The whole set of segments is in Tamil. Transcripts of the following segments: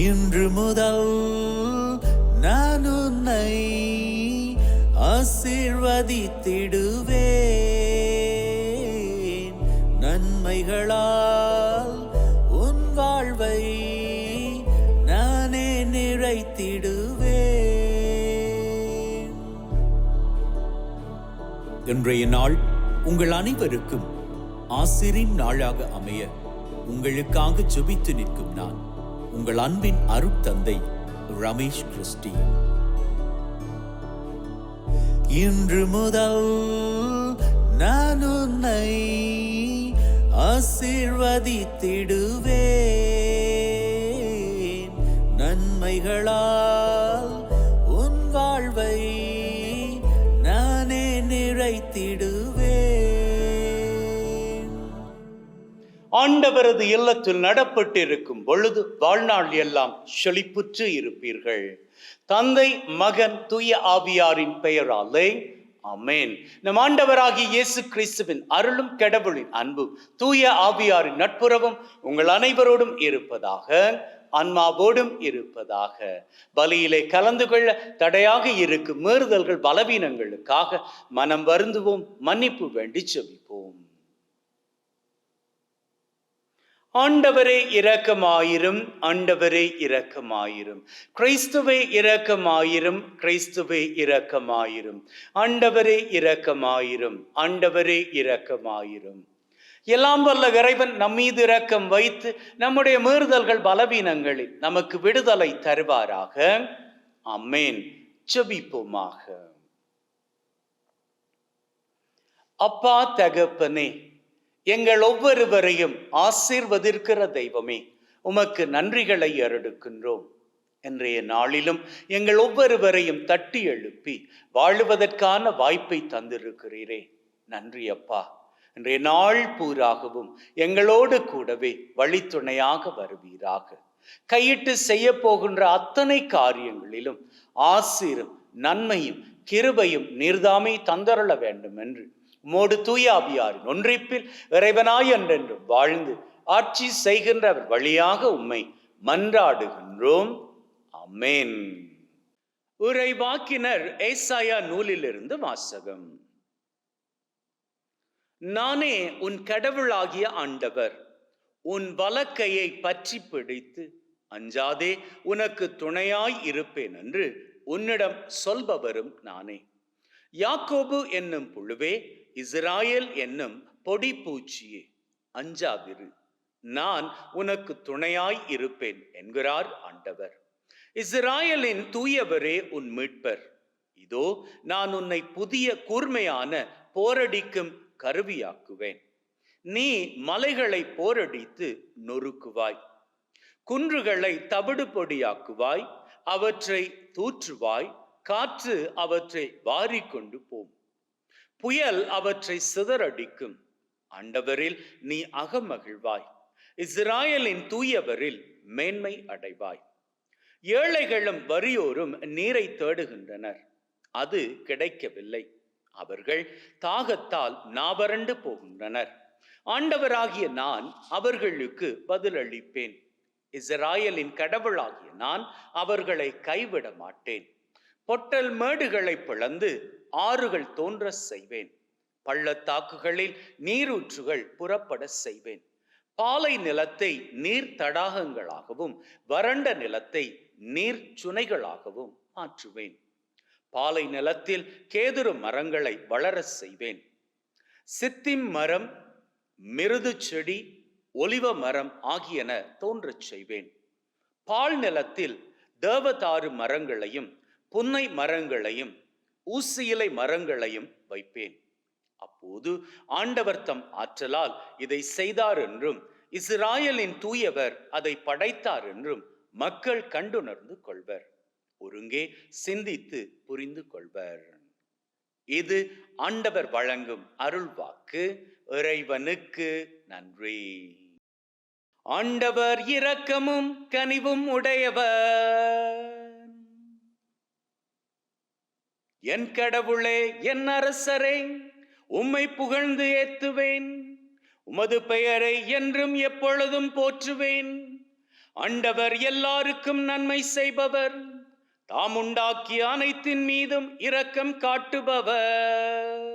இன்று முதல் நான் உன்னை ஆசீர்வதித்திடுவேன். நன்மைகளால் உன் வாழ்வை நானே நிறைத்திடுவேன். இன்றைய நாள் உங்கள் அனைவருக்கும் ஆசிரின் நாளாக அமைய உங்களுக்காக ஜெபித்து நிற்கும் நான் உங்கள் அன்பின் அருட்தந்தை ரமேஷ் கிறிஸ்டி. இன்று முதல் நான் உன்னை ஆசீர்வதித்திடுவேன். நன்மைகளால் உன் வாழ்வை நானே நிறைத்திடுவேன். ஆண்டவரது இல்லத்தில் நடப்பட்டிருக்கும் பொழுது வாழ்நாள் எல்லாம் செழிப்புற்று இருப்பீர்கள். தந்தை, மகன், தூய ஆவியாரின் பெயராலே ஆமென். நம் ஆண்டவராகிய இயேசு கிறிஸ்துவின் அருளும் கடவுளின் அன்பும் தூய ஆவியாரின் நட்புறவும் உங்கள் அனைவரோடும் இருப்பதாக, ஆன்மாவோடும் இருப்பதாக. பலியிலே கலந்து கொள்ள தடையாக இருக்கும் மீறுதல்கள், பலவீனங்களுக்காக மனம் வருந்துவோம், மன்னிப்பு வேண்டி ஜெபிப்போம். ஆண்டவரே இரக்கமாயிரும், ஆண்டவரே இரக்கமாயிரும். கிறிஸ்துவே இரக்கமாயிரும், கிறிஸ்துவே இரக்கமாயிரும். ஆண்டவரே இரக்கமாயிரும், ஆண்டவரே இரக்கமாயிரும். எல்லாம் வல்ல இறைவன் நம்மீது இரக்கம் வைத்து நம்முடைய மீறுதல்கள், பலவீனங்களில் நமக்கு விடுதலை தருவாராக. ஆமென். ஜெபிப்போமாக. அப்பா தகப்பனே, எங்கள் ஒவ்வொருவரையும் ஆசீர்வதிக்கிற தெய்வமே, உமக்கு நன்றிகளை ஏறெடுக்கின்றோம். இன்றைய நாளிலும் எங்கள் ஒவ்வொருவரையும் தட்டி எழுப்பி வாழுவதற்கான வாய்ப்பை தந்திருக்கிறீரே, நன்றி அப்பா. இன்றைய நாள் பூராகவும் எங்களோடு கூடவே வழித்துணையாக வருவீராக. கையிட்டு செய்ய போகின்ற அத்தனை காரியங்களிலும் ஆசீரும் நன்மையும் கிருபையும் நீர்தாமே தந்தருள வேண்டும் என்று உமோடு தூய ஆவியாரின் ஒன்றிப்பில் இறைவனாய் என்றென்று வாழ்ந்து ஆட்சி செய்கின்ற அவர் வழியாக உம்மை மன்றாடுகின்றோம். ஆமென். இறைவாக்கினர் ஏசாயா நூலிலிருந்து வாசகம். நானே உன் கடவுளாகிய ஆண்டவர், உன் வலக்கையை பற்றி பிடித்து அஞ்சாதே, உனக்கு துணையாய் இருப்பேன் என்று உன்னிடம் சொல்பவரும் நானே. யாக்கோபு என்னும் புழுவே, இஸ்ராயேல் என்னும் பொடி பூச்சியே, அஞ்சாதிரு, நான் உனக்கு துணையாய் இருப்பேன் என்கிறார் ஆண்டவர். இஸ்ராயேலின் தூயவரே உன் மீட்பர். இதோ நான் உன்னை புதிய கூர்மையான போரடிக்கும் கருவியாக்குவேன். நீ மலைகளை போரடித்து நொறுக்குவாய், குன்றுகளை தவிடு பொடியாக்குவாய், அவற்றை தூற்றுவாய், காற்று அவற்றை வாரிக்கொண்டு போம், புயல் அவற்றை சிதறடிக்கும். ஆண்டவரில் நீ அகமகிழ்வாய், இஸ்ராயேலின் தூயவரில் மேன்மை அடைவாய். ஏழைகளும் வறியோரும் நீரை தேடுகின்றனர், அது கிடைக்கவில்லை. அவர்கள் தாகத்தால் நாவறண்டு போகின்றனர். ஆண்டவராகிய நான் அவர்களுக்கு பதிலளிப்பேன். இஸ்ராயேலின் கடவுளாகிய நான் அவர்களை கைவிட மாட்டேன். பொட்டல் மேடுகளை பிளந்து ஆறுகள் தோன்ற செய்வேன். பள்ளத்தாக்குகளில் நீரூற்றுகள் புறப்பட செய்வேன். பாலை நிலத்தை நீர் தடாகங்களாகவும் வறண்ட நிலத்தை நீர் சுனைகளாகவும் மாற்றுவேன். பாலை நிலத்தில் கேதுரு மரங்களை வளர செய்வேன். சித்திம் மரம், மிருது செடி, ஒலிவ மரம் ஆகியன தோன்றச் செய்வேன். பால் நிலத்தில் தேவதாரு மரங்களையும் புன்னை மரங்களையும் ஊசியிலை மரங்களையும் வைப்பேன். அப்போது ஆண்டவர் தம் ஆற்றலால் இதை செய்தார் என்றும் இஸ்ராயேலின் தூயவர் அதை படைத்தார் என்றும் மக்கள் கண்டுணர்ந்து கொள்வர். ஒருங்கே சிந்தித்து புரிந்து கொள்வர். இது ஆண்டவர் வழங்கும் அருள்வாக்கு. இறைவனுக்கு நன்றி. ஆண்டவர் இரக்கமும் கனிவும் உடையவர். என் கடவுளே, என் அரசரே, உம்மை புகழ்ந்து ஏத்துவேன். உமது பெயரை என்றும் எப்பொழுதும் போற்றுவேன். ஆண்டவர் எல்லாருக்கும் நன்மை செய்பவர், தாம் உண்டாக்கிய அனைத்தின் மீதும் இரக்கம் காட்டுபவர்.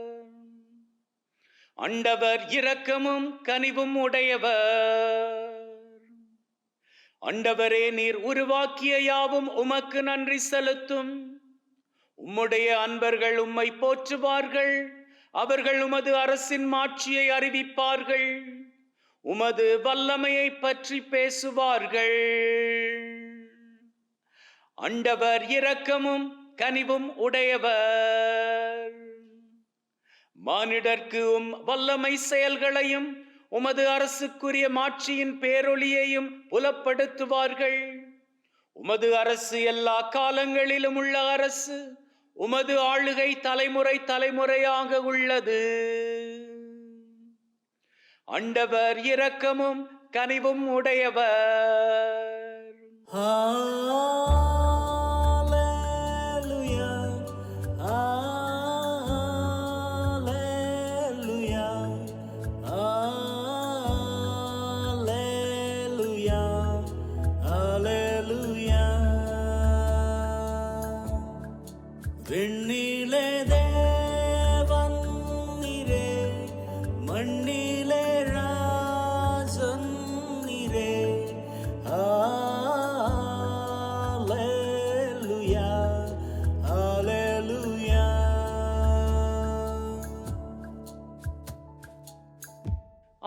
ஆண்டவர் இரக்கமும் கனிவும் உடையவர். ஆண்டவரே, நீர் உருவாக்கிய யாவும் உமக்கு நன்றி செலுத்தும். உம்முடைய அன்பர்கள் உம்மை போற்றுவார்கள். அவர்கள் உமது அரசின் மாட்சியை அறிவிப்பார்கள். உமது வல்லமையை பற்றி பேசுவார்கள். ஆண்டவர் இரக்கமும் கனிவும் உடையவர். மானிடர்க்கு வல்லமை செயல்களையும் உமது அரசுக்குரிய மாட்சியின் பேரொளியையும் புலப்படுத்துவார்கள். உமது அரசு எல்லா காலங்களிலும் உள்ள அரசு. உமது ஆளுகை தலைமுறை தலைமுறையாக உள்ளது. ஆண்டவர் இரக்கமும் கனிவும் உடையவர். ஹalleluya, ஹalleluya, ஹalleluya, ஹalleluya. விண்ணிலே தேவன் நீரே, மண்ணிலே ராஜன் நீரே. ஹalleluya, ஹalleluya.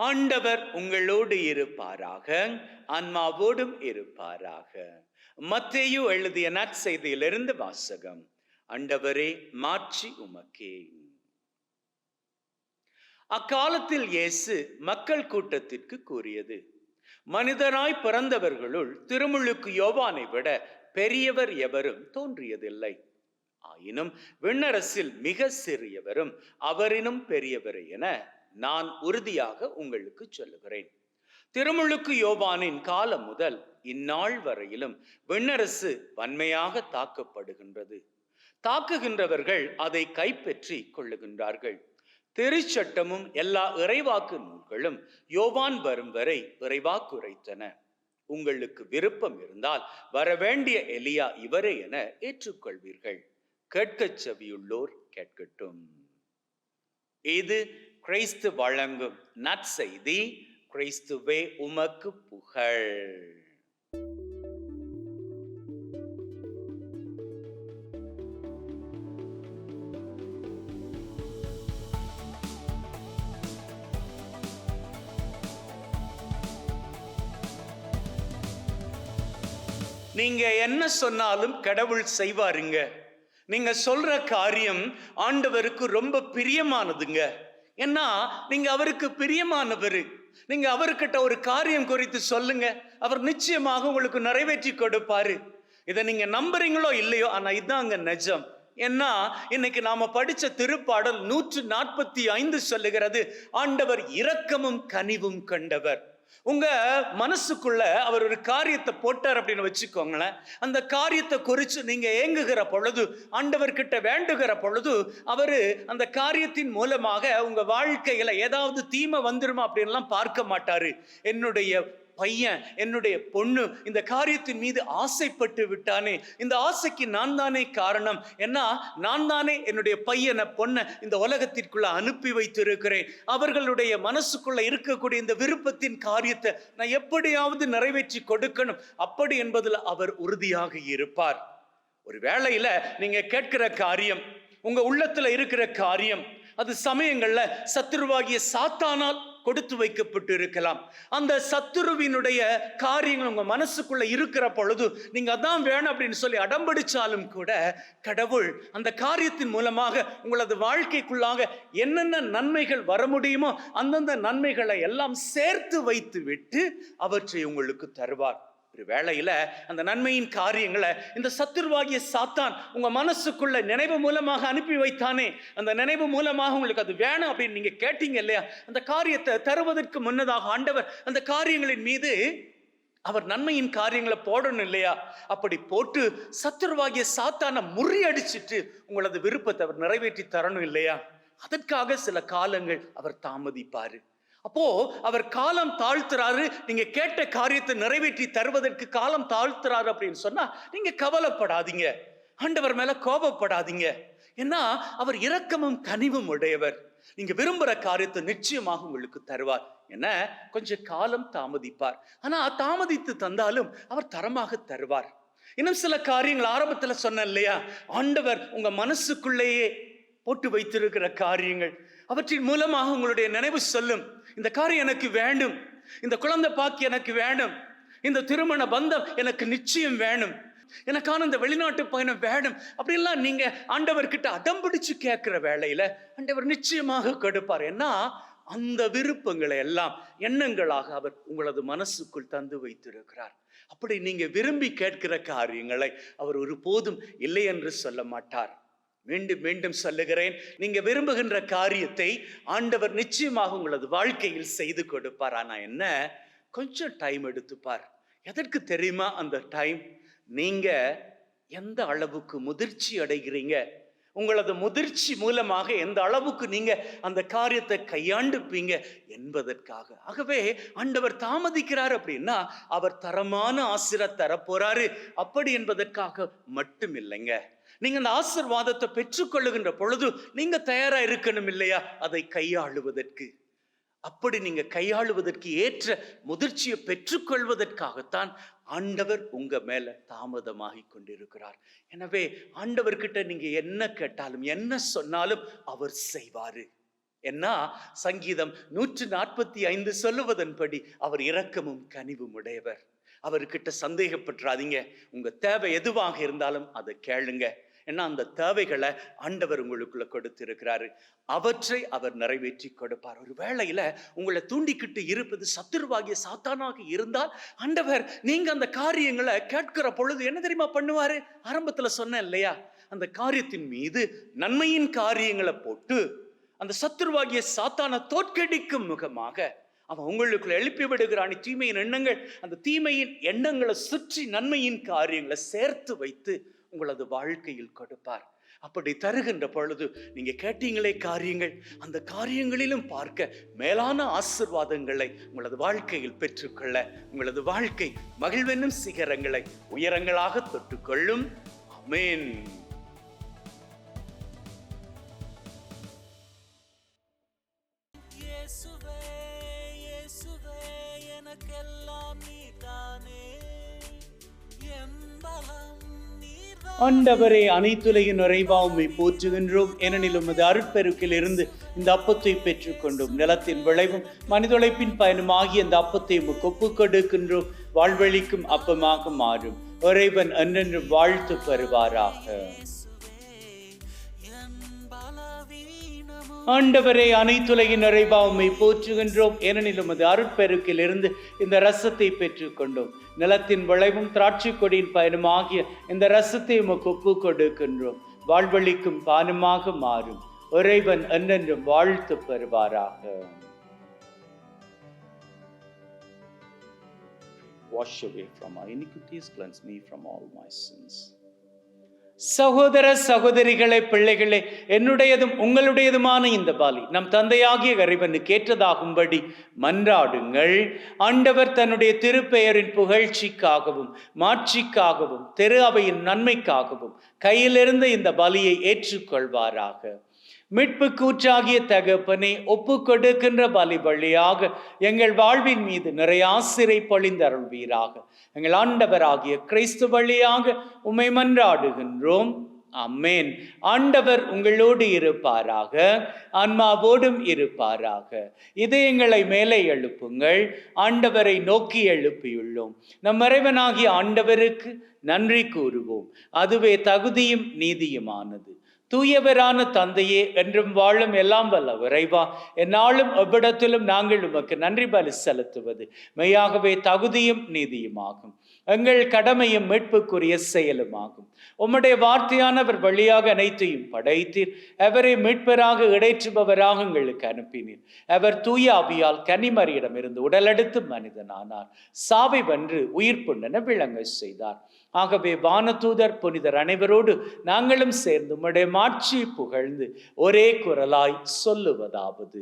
ஆண்டவர் உங்களோடு இருப்பாராக, ஆன்மாவோடும் இருப்பாராக. மத்தேயு எழுதிய நற்செய்தியிலிருந்து வாசகம். ஆண்டவரே, மாட்சி உமக்கே. அக்காலத்தில் இயேசு மக்கள் கூட்டத்திற்கு கூறியது, மனிதனாய் பிறந்தவர்களுள் திருமுழுக்கு யோவானை விட பெரியவர் எவரும் தோன்றியதில்லை. ஆயினும் விண்ணரசில் மிக சிறியவரும் அவரினும் பெரியவரே என நான் உறுதியாக உங்களுக்கு சொல்லுகிறேன். திருமுழுக்கு யோவானின் காலம் முதல் இந்நாள் வரையிலும் விண்ணரசு வன்மையாக தாக்கப்படுகின்றது. தாக்குகின்றவர்கள் அதை கைப்பற்றி கொள்ளுகின்றார்கள். திருச்சட்டமும் எல்லா இறைவாக்கு நூல்களும் யோவான் வரும் வரை இறைவாக்கு உரைத்தன. உங்களுக்கு விருப்பம் இருந்தால் வரவேண்டிய எலியா இவரே என ஏற்றுக்கொள்வீர்கள். கேட்கச் செவியுள்ளோர் கேட்கட்டும். இது கிறிஸ்து வழங்கும் நற்செய்தி. கிறிஸ்துவே உமக்கு புகழ். நீங்க என்ன சொன்னாலும் கடவுள் செய்வாருங்க. நீங்க சொல்ற காரியம் ஆண்டவருக்கு ரொம்ப பிரியமானதுங்க. ஏன்னா நீங்க அவருக்கு பிரியமானவர். நீங்க அவர்கிட்ட ஒரு காரியம் குறித்து சொல்லுங்க, அவர் நிச்சயமாக உங்களுக்கு நிறைவேற்றி கொடுப்பாரு. இதை நீங்க நம்புறீங்களோ இல்லையோ, ஆனா இதாங்க நிஜம். ஏன்னா இன்னைக்கு நாம படிச்ச திருப்பாடல் 145 சொல்லுகிறது, ஆண்டவர் இரக்கமும் கனிவும் கொண்டவர். உங்க மனசுக்குள்ள அவர் ஒரு காரியத்தை போட்டார் அப்படின்னு வச்சுக்கோங்களேன். அந்த காரியத்தை குறித்து நீங்க ஏங்குகிற பொழுது, ஆண்டவர்கிட்ட வேண்டுகிற பொழுது, அவரு அந்த காரியத்தின் மூலமாக உங்க வாழ்க்கையில ஏதாவது தீமை வந்துருமா அப்படின்லாம் பார்க்க மாட்டாரு. என்னுடைய பையன், என்னுடைய பொண்ணு இந்த காரியத்தின் மீது ஆசைப்பட்டு விட்டானே, இந்த ஆசைக்கு நான் தானே காரணம். ஏன்னா நான் தானே என்னுடைய பையனை பொண்ணை இந்த உலகத்திற்குள்ள அனுப்பி வைத்திருக்கிறேன். அவர்களுடைய மனசுக்குள்ள இருக்கக்கூடிய இந்த விருப்பத்தின் காரியத்தை நான் எப்படியாவது நிறைவேற்றி கொடுக்கணும். அப்படி என்பதில் அவர் உறுதியாக இருப்பார். ஒரு வேளையில நீங்க கேட்கிற காரியம், உங்க உள்ளத்துல இருக்கிற காரியம், அது சமயங்கள்ல சத்துருவாகிய சாத்தானால் கொடுத்து வைக்கப்பட்டு இருக்கலாம். அந்த சத்துருவினுடைய காரியங்கள் உங்க மனசுக்குள்ள இருக்கிற பொழுது நீங்க அதான் வேணும் அப்படின்னு சொல்லி அடம்பிடிச்சாலும் கூட, கடவுள் அந்த காரியத்தின் மூலமாக உங்களது வாழ்க்கைக்குள்ளாக என்னென்ன நன்மைகள் வர முடியுமோ அந்தந்த நன்மைகளை எல்லாம் சேர்த்து வைத்து விட்டு அவற்றை உங்களுக்கு தருவார். ஒரு வேளையில அந்த நன்மையின் காரியங்களை இந்த சத்துருவாகிய சாத்தான் உங்க மனசுக்குள்ள நினைவு மூலமாக அனுப்பி வைத்தானே, அந்த நினைவு மூலமாக உங்களுக்கு அது வேணும் அப்படின்னு நீங்க கேட்டீங்க இல்லையா, அந்த காரியத்தை தருவதற்கு முன்னதாக ஆண்டவர் அந்த காரியங்களின் மீது அவர் நன்மையின் காரியங்களை போடணும் இல்லையா? அப்படி போட்டு சத்துருவாகிய சாத்தானை முறியடிச்சிட்டு உங்களது விருப்பத்தை அவர் நிறைவேற்றி தரணும் இல்லையா? அதற்காக சில காலங்கள் அவர் தாமதிப்பாரு. அப்போ அவர் காலம் தாழ்த்துறாரு, நீங்க கேட்ட காரியத்தை நிறைவேற்றி தருவதற்கு காலம் தாழ்த்துறாரு அப்படின்னு சொன்னா நீங்க கவலைப்படாதீங்க, ஆண்டவர் மேல கோபப்படாதீங்க. ஏன்னா அவர் இரக்கமும் கனிவும் உடையவர். நீங்க விரும்புற காரியத்தை நிச்சயமாக உங்களுக்கு தருவார். என்ன, கொஞ்சம் காலம் தாமதிப்பார், ஆனா தாமதித்து தந்தாலும் அவர் தரமாக தருவார். இன்னும் சில காரியங்கள் ஆரம்பத்துல சொன்ன இல்லையா, ஆண்டவர் உங்க மனசுக்குள்ளேயே போட்டு வைத்திருக்கிற காரியங்கள், அவற்றின் மூலமாக உங்களுடைய நினைவு சொல்லும், இந்த காரியம் எனக்கு வேண்டும், இந்த குழந்தை பாக்கி எனக்கு வேணும், இந்த திருமண பந்தம் எனக்கு நிச்சயம் வேணும், எனக்கான இந்த வெளிநாட்டு பயணம் வேணும் அப்படின்லாம் நீங்க ஆண்டவர்கிட்ட அடம் பிடிச்சு கேட்கிற வேளையில ஆண்டவர் நிச்சயமாக கொடுப்பார். ஏன்னா அந்த விருப்பங்களை எல்லாம் எண்ணங்களாக அவர் உங்களது மனசுக்குள் தந்து வைத்திருக்கிறார். அப்படி நீங்க விரும்பி கேட்கிற காரியங்களை அவர் ஒருபோதும் இல்லை என்று சொல்ல மாட்டார். மீண்டும் மீண்டும் சொல்லுகிறேன், நீங்க விரும்புகின்ற காரியத்தை ஆண்டவர் நிச்சயமாக உங்களது வாழ்க்கையில் செய்து கொடுப்பார். ஆனா என்ன, கொஞ்சம் டைம் எடுத்துப்பார். எதற்கு தெரியுமா அந்த டைம்? நீங்க எந்த அளவுக்கு முதிர்ச்சி அடைகிறீங்க, உங்களது முதிர்ச்சி மூலமாக எந்த அளவுக்கு நீங்க அந்த காரியத்தை கையாண்டுப்பீங்க என்பதற்காக. ஆகவே ஆண்டவர் தாமதிக்கிறார் அப்படின்னா அவர் தரமான ஆசீர்வாதத்தை தரப்போறாரு அப்படி என்பதற்காக மட்டும் இல்லைங்க. நீங்க அந்த ஆசீர்வாதத்தை பெற்றுக்கொள்ளுகின்ற பொழுது நீங்க தயாரா இருக்கணும் இல்லையா, அதை கையாளுவதற்கு. அப்படி நீங்க கையாளுவதற்கு ஏற்ற முதிர்ச்சியை பெற்றுக்கொள்வதற்காகத்தான் ஆண்டவர் உங்க மேல தாமதமாகி கொண்டிருக்கிறார். எனவே ஆண்டவர்கிட்ட நீங்க என்ன கேட்டாலும் என்ன சொன்னாலும் அவர் செய்வாரு. ஏன்னா சங்கீதம் 145 சொல்லுவதன்படி அவர் இரக்கமும் கனிவும் உடையவர். அவர்கிட்ட சந்தேகப்பட்டுறாதீங்க. உங்க தேவை எதுவாக இருந்தாலும் அதை கேளுங்க. ஏன்னா அந்த தேவைகளை ஆண்டவர் உங்களுக்குள்ள கொடுத்திருக்கிறாரு, அவற்றை அவர் நிறைவேற்றி கொடுப்பார். ஒரு வேளையில உங்களை தூண்டிக்கிட்டு இருப்பது சத்துருவாகிய சாத்தானாக இருந்தால் ஆண்டவர் நீங்க அந்த காரியங்களை கேட்கிற பொழுது என்ன தெரியுமா பண்ணுவாரு? ஆரம்பத்துல சொன்னேன் இல்லையா, அந்த காரியத்தின் மீது நன்மையின் காரியங்களை போட்டு அந்த சத்துருவாகிய சாத்தானை தோற்கடிக்கும் முகமாக அவன் உங்களுக்குள்ள எழுப்பி விடுகிறான் தீமையின் எண்ணங்கள். அந்த தீமையின் எண்ணங்களை சுற்றி நன்மையின் காரியங்களை சேர்த்து வைத்து உங்களது வாழ்க்கையில் கொடுப்பார். அப்படி தருகின்ற பொழுது நீங்க கேட்டீங்களே காரியங்கள், அந்த காரியங்களிலும் பார்க்க மேலான ஆசீர்வாதங்களை உங்களது வாழ்க்கையில் பெற்றுக்கொள்ள உங்களது வாழ்க்கை மகிழ்வென்னும் சிகரங்களை உயரங்களாக தொட்டுக்கொள்ளும். ஆமென். ஆண்டவரே, அனைத்துலகின் நிறைவா உம்மை போற்றுகின்றோம். ஏனெனில் உமது அருட்பெருக்கில் இருந்து இந்த அப்பத்தை பெற்றுக் கொண்டோம். நிலத்தின் விளைவும் மனிதொழைப்பின் பயனுமாகி அந்த அப்பத்தை உமக்கு ஒப்புக் கொடுக்கின்றோம். வாழ்வழிக்கும் அப்பமாக மாறும். இறைவன் என்றென்றும் வாழ்த்து பெறுவாராக. ஆண்டவரே, அனைத்துலகின் நிறைவா உம்மை போற்றுகின்றோம். ஏனெனில் உமது அருட்பெருக்கில் இருந்து இந்த ரசத்தை பெற்றுக் கொண்டோம். நிலத்தின் விளைவும் திராட்சை கொடியின் பயனுமாகிய இந்த ரசத்தை உமக்கு ஒப்புக் கொடுக்கின்றோம். வாழ்வழிக்கும் பானமாக மாறும். இறைவன் என்றென்றும் வாழ்த்து பெறுவாராக. Wash away from our iniquities, cleanse me from all my sins. சகோதர சகோதரிகளே, பிள்ளைகளே, என்னுடையதும் உங்களுடையதுமான இந்த பலி நம் தந்தையாகிய இறைவனுக்கு ஏற்றதாகும்படி மன்றாடுங்கள். ஆண்டவர் தன்னுடைய திருப்பெயரின் புகழ்ச்சிக்காகவும் மாட்சிக்காகவும் திரு அவையின் நன்மைக்காகவும் கையிலிருந்து இந்த பலியை ஏற்றுக்கொள்வாராக. மீட்பு கூற்றாகிய தகப்பனே, ஒப்பு கொடுக்கின்ற பலி வழியாக எங்கள் வாழ்வின் மீது நிறைய ஆசிரை பொழிந்தருள்வீராக. எங்கள் ஆண்டவராகிய கிறிஸ்து வழியாக உம்மை மன்றாடுகின்றோம். ஆமென். ஆண்டவர் உங்களோடு இருப்பாராக, ஆன்மாவோடும் இருப்பாராக. இதயங்களை மேலே எழுப்புங்கள். ஆண்டவரை நோக்கி எழுப்பியுள்ளோம். நம் இறைவனாகிய ஆண்டவருக்கு நன்றி கூறுவோம். அதுவே தகுதியும் நீதியுமானது. தூயவரான தந்தையே, என்றும் வாழும் எல்லாம் வல்ல இறைவா, எந்நாளும் எவ்விடத்திலும் நாங்கள் உமக்கு நன்றி பலி செலுத்துவது மெய்யாகவே தகுதியும் நீதியுமாகும். எங்கள் கடமையும் மீட்புக்குரிய செயலுமாகும். உம்முடைய வார்த்தையானவர் வழியாக அனைத்தையும் படைத்தீர். அவரை மீட்பராக இடைற்றுபவராக எங்களுக்கு அனுப்பினீர். அவர் தூய ஆவியால் கன்னிமரியிடமிருந்து உடலெடுத்து மனிதனானார். சாவை வென்று உயிர்ப்புண்டென விளங்க செய்தார். ஆகவே வானதூதர் புனிதர் அனைவரோடு நாங்களும் சேர்ந்து உம்முடைய மாட்சியை புகழ்ந்து ஒரே குரலாய் சொல்லுவதாவது: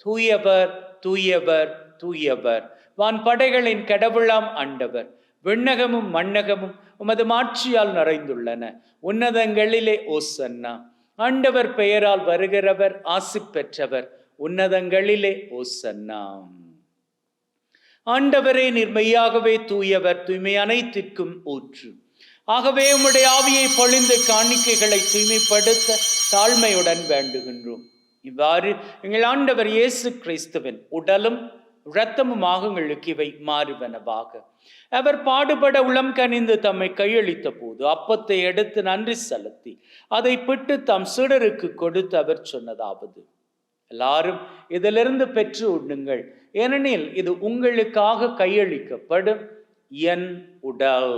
தூயவர் தூயவர் தூயவர், வான் படைகளின் கடவுளாம் ஆண்டவர். விண்ணகமும் மண்ணகமும் உமது மாட்சியால் நிறைந்துள்ளன. உன்னதங்களிலே ஓசன்னா. ஆண்டவர் பெயரால் வருகிறவர் ஆசி பெற்றவர். உன்னதங்களிலே ஓசன்னா. ஆண்டவரே, நீர் மெய்யாகவே தூயவர், தூய்மை அனைத்திற்கும் ஊற்று. ஆகவே உம்முடைய ஆவியை பொழிந்து காணிக்கைகளை தூய்மைப்படுத்த தாழ்மையுடன் வேண்டுகின்றோம். இவ்வாறு எங்கள் ஆண்டவர் இயேசு கிறிஸ்துவின் உடலும் இரத்தமுமாக எங்களுக்கு இவை மாறுவனவாக. அவர் பாடுபட உளம் கனிந்து தம்மை கையளித்த போது அப்பத்தை எடுத்து நன்றி செலுத்தி அதை பிட்டு தம் சீடருக்கு கொடுத்து அவர் சொன்னதாவது: எல்லாரும் இதிலிருந்து பெற்று உண்ணுங்கள், ஏனெனில் இது உங்களுக்காக கையளிக்கப்படும் என் உடல்.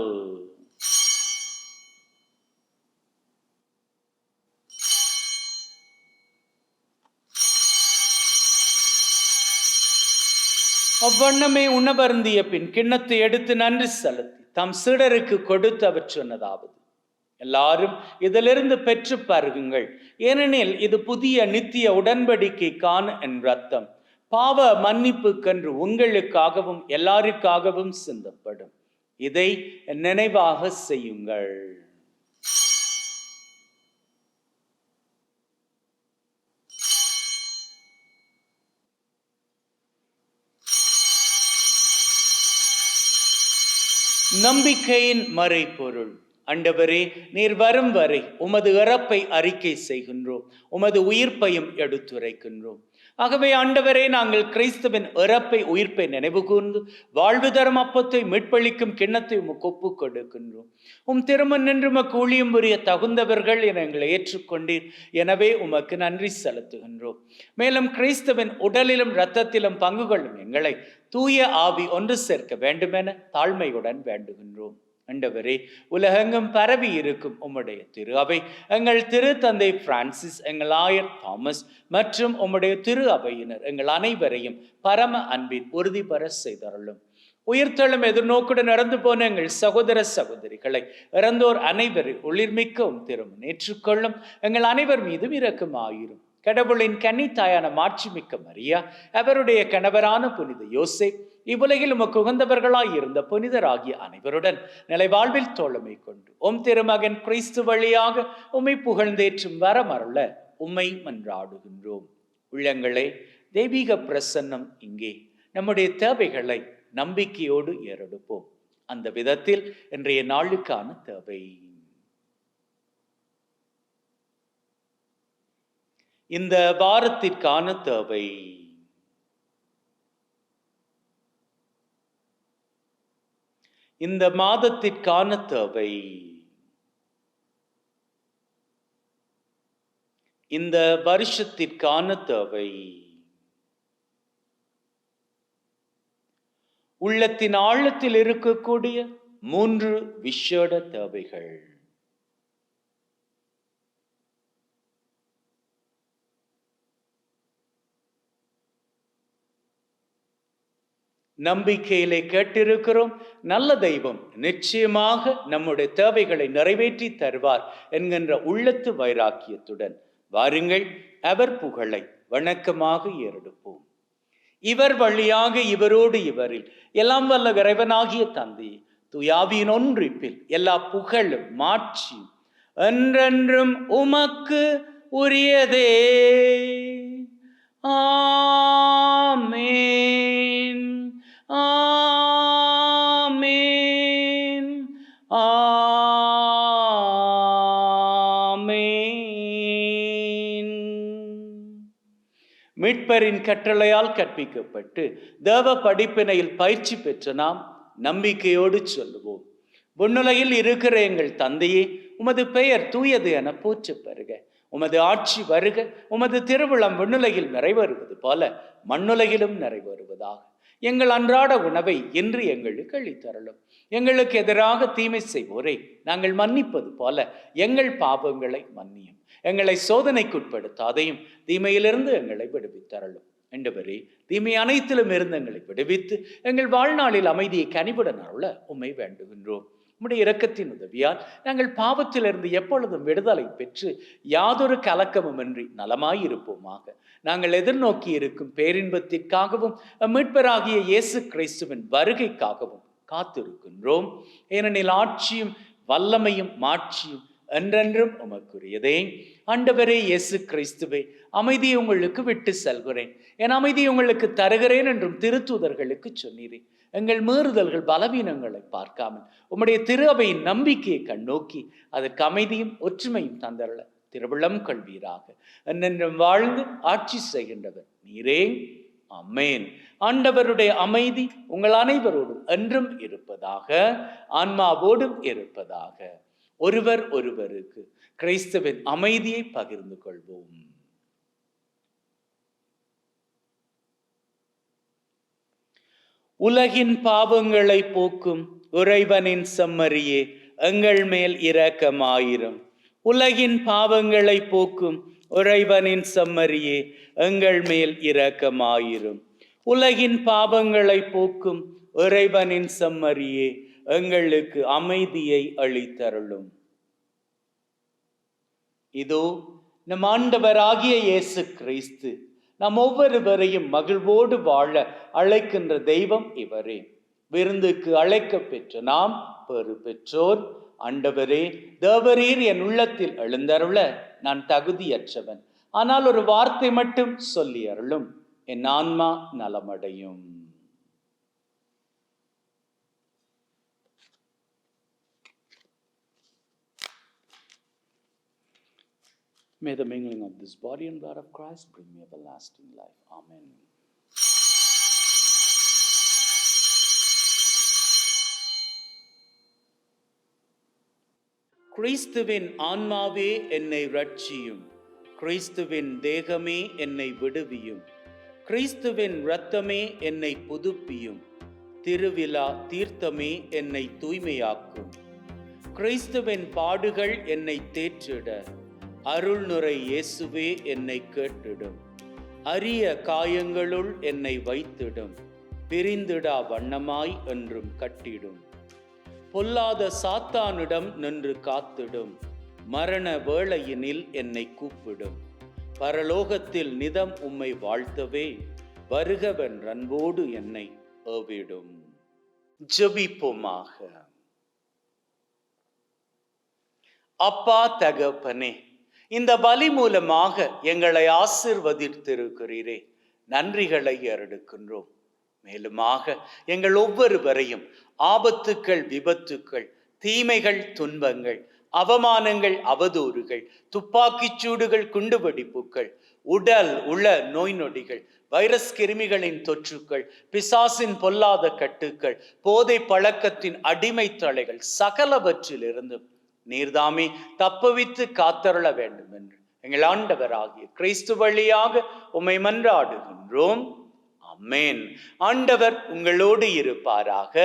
அவ்வண்ணமே உணவருந்திய பின் கிண்ணத்தை எடுத்து நன்றி செலுத்தி தம் சீடருக்கு கொடுத்து அவர் சொன்னதாவது: எல்லாரும் இதிலிருந்து பெற்று பருகுங்கள், ஏனெனில் இது புதிய நித்திய உடன்படிக்கைக்கான என் இரத்தம், பாவ மன்னிப்புக்கென்று உங்களுக்காகவும் எல்லாருக்காகவும் சிந்தப்படும். இதை நினைவாக செய்யுங்கள். நம்பிக்கையின் மறைபொருள். ஆண்டவரே, நீர் வரும் வரை உமது இறப்பை அறிக்கை செய்கின்றோம், உமது உயிர்ப்பையும் எடுத்துரைக்கின்றோம். ஆகவே ஆண்டவரே, நாங்கள் கிறிஸ்துவின் இறப்பை உயிர்ப்பை நினைவு கூர்ந்து வாழ்வு தரும் அப்பத்தை மீட்பளிக்கும் கிண்ணத்தை உமக்கு ஒப்புக் கொடுக்கின்றோம். திருமண் நின்று உமக்கு ஊழியம் புரிய தகுந்தவர்கள் என எங்களை ஏற்றுக்கொண்டீர். எனவே உமக்கு நன்றி செலுத்துகின்றோம். மேலும் கிறிஸ்துவின் உடலிலும் இரத்தத்திலும் பங்கு கொள்ளும் எங்களை தூய ஆவி ஒன்று சேர்க்க வேண்டுமென தாழ்மையுடன் வேண்டுகின்றோம். ஆண்டவரே, உலகெங்கும் பரவி இருக்கும் உம்முடைய திரு அவை, எங்கள் திரு தந்தை பிரான்சிஸ், எங்கள் ஆயர் தாமஸ் மற்றும் உம்முடைய திரு அவையினர் எங்கள் அனைவரையும் பரம அன்பின் உறுதி பெற செய்தருளும். உயிர்த்தெழும் எதிர்நோக்குடன் இறந்து போன எங்கள் சகோதர சகோதரிகளை இறந்தோர் அனைவரும் உளிர்மிக்கவும் திரும்ப ஏற்றுக்கொள்ளும். எங்கள் அனைவர் மீதும் இரக்கமாயிரும். கடவுளின் கன்னித்தாயான மாட்சிமிக்க மரியா, அவருடைய கணவரான புனித யோசேப், இவ்வுலகில் உமக்கு உகந்தவர்களாய் இருந்த புனிதராகிய அனைவருடன் நிலை வாழ்வில் தோழமை கொண்டு திருமகன் கிறிஸ்து வழியாக உம்மை புகழ்ந்தேற்றும் வரமருள உம்மை மன்றாடுகின்றோம். உள்ளங்களே, தெய்வீக பிரசன்னம் இங்கே. நம்முடைய தேவைகளை நம்பிக்கையோடு ஏறெடுப்போம். அந்த விதத்தில் இன்றைய நாளுக்கான தேவை: இந்த வாரத்திற்கான தேவை, இந்த மாதத்திற்கான தேவை, இந்த வருஷத்திற்கான தேவை, உள்ளத்தின் ஆழத்தில் இருக்கக்கூடிய 3 விசேட தேவைகள். நம்பிக்கையிலே கேட்டிருக்கிறோம். நல்ல தெய்வம் நிச்சயமாக நம்முடைய தேவைகளை நிறைவேற்றி தருவார் என்கின்ற உள்ளத்து வைராக்கியத்துடன் வாருங்கள் அவர் புகழை வணக்கமாக ஏறெடுப்போம். இவர் வழியாக இவரோடு இவரில் எல்லாம் வல்ல இறைவனாகிய தந்தை தூயாவியின் ஒன்றிப்பில் எல்லா புகழும் மாட்சியும் என்றென்றும் உமக்கு உரியதே. ஆமென், ஆமென், ஆமென். மீட்பரின் கட்டளையால் கற்பிக்கப்பட்டு தேவ படிப்பினையில் பயிற்சி பெற்ற நாம் நம்பிக்கையோடு சொல்லுவோம்: விண்ணுலகில் இருக்கிற எங்கள் தந்தையே, உமது பெயர் தூயது என போற்றப் பெறுக. உமது ஆட்சி வருக. உமது திருவுளம் விண்ணுலகில் நிறைவேறுவது போல மண்ணுலகிலும் நிறைவேறுவதாக. எங்கள் அன்றாட உணவை இன்று எங்களுக்கு அளித்தருளும். எங்களுக்கு எதிராக தீமை செய்வோரை நாங்கள் மன்னிப்பது போல எங்கள் பாவங்களை மன்னியும். எங்களை சோதனைக்குட்படுத்தாதையும் தீமையிலிருந்து எங்களை விடுவித்தருளும். ஆண்டவரே, தீமை அனைத்திலும் இருந்து எங்களை விடுவித்து எங்கள் வாழ்நாளில் அமைதியை கனிவுடன் அருள உம்மை வேண்டுகின்றோம். உம்முடைய இரக்கத்தின் உதவியால் நாங்கள் பாவத்திலிருந்து எப்பொழுதும் விடுதலை பெற்று யாதொரு கலக்கமுமின்றி நலமாயிருப்போமாக. நாங்கள் எதிர்நோக்கி இருக்கும் பேரின்பத்திற்காகவும் மீட்பராகிய இயேசு கிறிஸ்துவின் வருகைக்காகவும் காத்திருக்கின்றோம். ஏனெனில் ஆட்சியும் வல்லமையும் மாட்சியும் என்றென்றும் உமக்குரியதே. ஆண்டவரே இயேசு கிறிஸ்துவே, அமைதியை உங்களுக்கு விட்டு செல்கிறேன், என் அமைதியை உங்களுக்கு தருகிறேன் என்றும் திருத்தூதர்களுக்கு சொன்னீரே. எங்கள் மீறுதல்கள் பலவீனங்களை பார்க்காமல் உம்முடைய திரு அவையின் நம்பிக்கையை கண்ணோக்கி அதற்கு அமைதியும் ஒற்றுமையும் தந்தருள திருவிழம் கொள்வீராக. என்றென்றும் வாழ்ந்து ஆட்சி செய்கின்றவர் நீரே. ஆமென். ஆண்டவருடைய அமைதி உங்கள் அனைவரோடும் என்றும் இருப்பதாக, ஆன்மாவோடும் இருப்பதாக. ஒருவர் ஒருவருக்கு கிறிஸ்துவின் அமைதியை பகிர்ந்து கொள்வோம். உலகின் பாவங்களை போக்கும் இறைவனின் செம்மறியே, எங்கள் மேல் இரக்கமாயிரும். உலகின் பாவங்களை போக்கும் இறைவனின் செம்மறியே, எங்கள் மேல் இரக்கமாயிரும். உலகின் பாவங்களை போக்கும் இறைவனின் செம்மறியே, எங்களுக்கு அமைதியை அளித்தருளும். இதோ நம் ஆண்டவராகிய இயேசு கிறிஸ்து நம் ஒவ்வொருவரையும் மகிழ்வோடு வாழ அழைக்கின்ற தெய்வம் இவரே. விருந்துக்கு அழைக்க பெற்ற நாம் பெறு பெற்றோர். ஆண்டவரே, தேவரீர் என் உள்ளத்தில் எழுந்தருள நான் தகுதியற்றவன், ஆனால் ஒரு வார்த்தை மட்டும் சொல்லி அருளும், என் ஆன்மா நலமடையும். May the mingling of this body and blood of Christ bring me everlasting life. Amen. கிறிஸ்துவின் ஆன்மாவே என்னை ரட்சியும், கிறிஸ்துவின் தேகமே என்னை விடுவியும், கிறிஸ்துவின் இரத்தமே என்னை புதுப்பியும், திருவிழா தீர்த்தமே என்னை தூய்மையாக்கும். கிறிஸ்துவின் பாடுகள் என்னை தேற்றிட, அருள்நுரை இயேசுவே என்னை கேட்டிடும். அரிய காயங்களுள் என்னை வைத்திடும், பிரிந்திடா வண்ணமாய் என்றும் கட்டிடும். பொல்லாத சாத்தானிடம் நின்று காத்திடும், மரண வேளையினில் என்னை கூப்பிடும். பரலோகத்தில் நிதம் உம்மை வாழ்த்தவே, வருகவன் அன்போடு என்னை ஏவிடும். ஜெபிப்போமாக. அப்பா தகப்பனே, இந்த பலி மூலமாக எங்களை ஆசீர்வதித்திருக்கிறீரே, நன்றிகளை ஏறெடுக்கின்றோம். மேலுமாக எங்கள் ஒவ்வொருவரையும் ஆபத்துக்கள், விபத்துக்கள், தீமைகள், துன்பங்கள், அவமானங்கள், அவதூறுகள், துப்பாக்கிச் சூடுகள், குண்டுவெடிப்புகள், உடல் உள நோய் நொடிகள், வைரஸ் கிருமிகளின் தொற்றுக்கள், பிசாசின் பொல்லாத கட்டுக்கள், போதை பழக்கத்தின் அடிமை தலைகள் சகலவற்றிலிருந்தும் நீர்தாமே தப்புவித்து காத்தருள வேண்டும் என்று எங்கள் ஆண்டவராகிய கிறிஸ்து வழியாக உம்மை மன்றாடுகின்றோம். ஆமென். ஆண்டவர் உங்களோடு இருப்பாராக,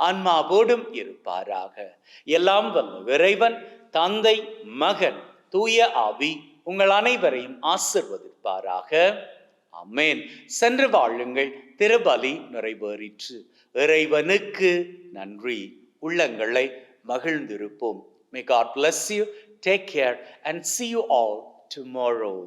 ஆன்மாவோடும் இருப்பாராக. எல்லாம் வல்ல இறைவன் தந்தை, மகன், தூய ஆவி உங்கள் அனைவரையும் ஆசீர்வதிப்பாராக. ஆமென். சென்று வாழுங்கள். திருபலி நிறைவேறிற்று. இறைவனுக்கு நன்றி. உள்ளங்களை மகிழ்ந்திருப்போம். May God bless you. Take care and see you all tomorrow.